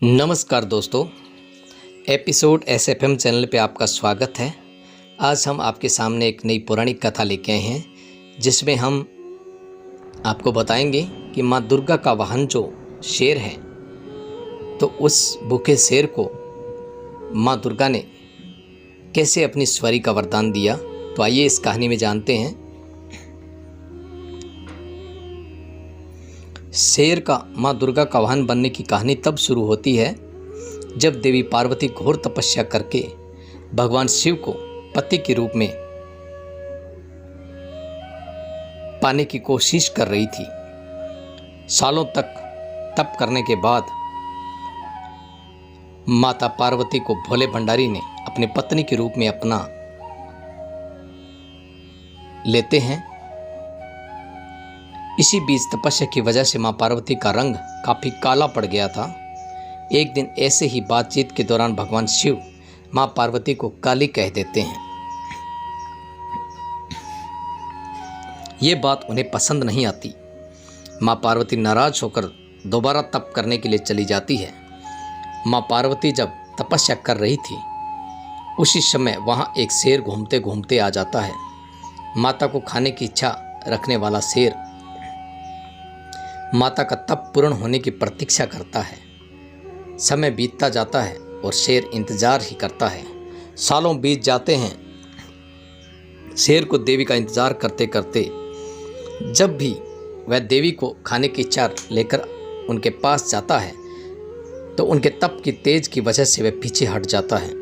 नमस्कार दोस्तों, episode SFM channel पे आपका स्वागत है। आज हम आपके सामने एक नई पौराणिक कथा लेके आए हैं, जिसमें हम आपको बताएंगे कि माँ दुर्गा का वाहन जो शेर है, तो उस भूखे शेर को माँ दुर्गा ने कैसे अपनी सवारी का वरदान दिया। तो आइए इस कहानी में जानते हैं। शेर का माँ दुर्गा का वाहन बनने की कहानी तब शुरू होती है जब देवी पार्वती घोर तपस्या करके भगवान शिव को पति के रूप में पाने की कोशिश कर रही थी। सालों तक तप करने के बाद माता पार्वती को भोले भंडारी ने अपनी पत्नी के रूप में अपना लेते हैं। इसी बीच तपस्या की वजह से मां पार्वती का रंग काफी काला पड़ गया था। एक दिन ऐसे ही बातचीत के दौरान भगवान शिव मां पार्वती को काली कह देते हैं। ये बात उन्हें पसंद नहीं आती। मां पार्वती नाराज होकर दोबारा तप करने के लिए चली जाती है। मां पार्वती जब तपस्या कर रही थी, उसी समय वहां एक शेर घूमते घूमते आ जाता है। माता को खाने की इच्छा रखने वाला शेर माता का तप पूर्ण होने की प्रतीक्षा करता है। समय बीतता जाता है और शेर इंतजार ही करता है। सालों बीत जाते हैं। शेर को देवी का इंतजार करते करते जब भी वह देवी को खाने की इच्छा लेकर उनके पास जाता है, तो उनके तप की तेज की वजह से वह पीछे हट जाता है।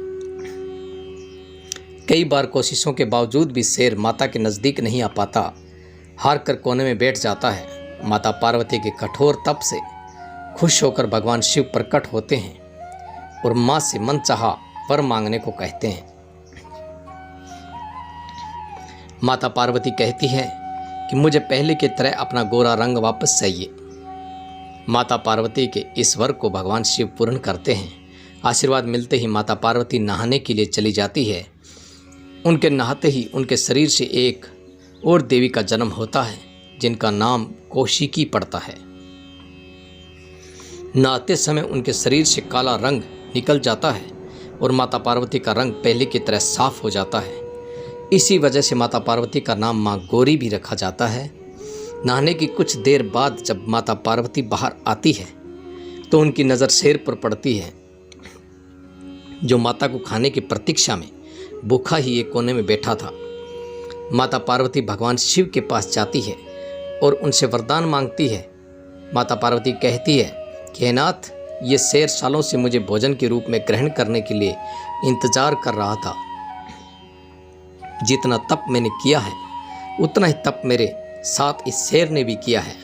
कई बार कोशिशों के बावजूद भी शेर माता के नज़दीक नहीं आ पाता। हार कर कोने में बैठ जाता है। माता पार्वती के कठोर तप से खुश होकर भगवान शिव प्रकट होते हैं और मां से मनचाहा वर मांगने को कहते हैं। माता पार्वती कहती है कि मुझे पहले की तरह अपना गोरा रंग वापस चाहिए। माता पार्वती के इस वर को भगवान शिव पूर्ण करते हैं। आशीर्वाद मिलते ही माता पार्वती नहाने के लिए चली जाती है। उनके नहाते ही उनके शरीर से एक और देवी का जन्म होता है, जिनका नाम कौशिकी पड़ता है। नहाते समय उनके शरीर से काला रंग निकल जाता है और माता पार्वती का रंग पहले की तरह साफ हो जाता है। इसी वजह से माता पार्वती का नाम माँ गौरी भी रखा जाता है। नहाने की कुछ देर बाद जब माता पार्वती बाहर आती है, तो उनकी नज़र शेर पर पड़ती है, जो माता को खाने की प्रतीक्षा में भूखा ही एक कोने में बैठा था। माता पार्वती भगवान शिव के पास जाती है और उनसे वरदान मांगती है। माता पार्वती कहती है कि हे नाथ, ये शेर सालों से मुझे भोजन के रूप में ग्रहण करने के लिए इंतजार कर रहा था। जितना तप मैंने किया है, उतना ही तप मेरे साथ इस शेर ने भी किया है।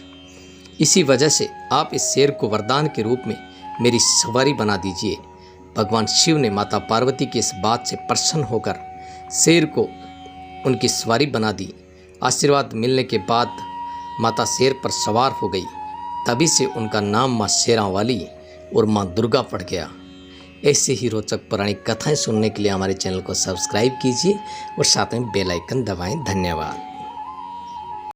इसी वजह से आप इस शेर को वरदान के रूप में मेरी सवारी बना दीजिए। भगवान शिव ने माता पार्वती की इस बात से प्रसन्न होकर शेर को उनकी सवारी बना दी। आशीर्वाद मिलने के बाद माता शेर पर सवार हो गई। तभी से उनका नाम माँ शेरां वाली और माँ दुर्गा पड़ गया। ऐसे ही रोचक पौराणिक कथाएं सुनने के लिए हमारे चैनल को सब्सक्राइब कीजिए और साथ में बेल आइकन दबाएं। धन्यवाद।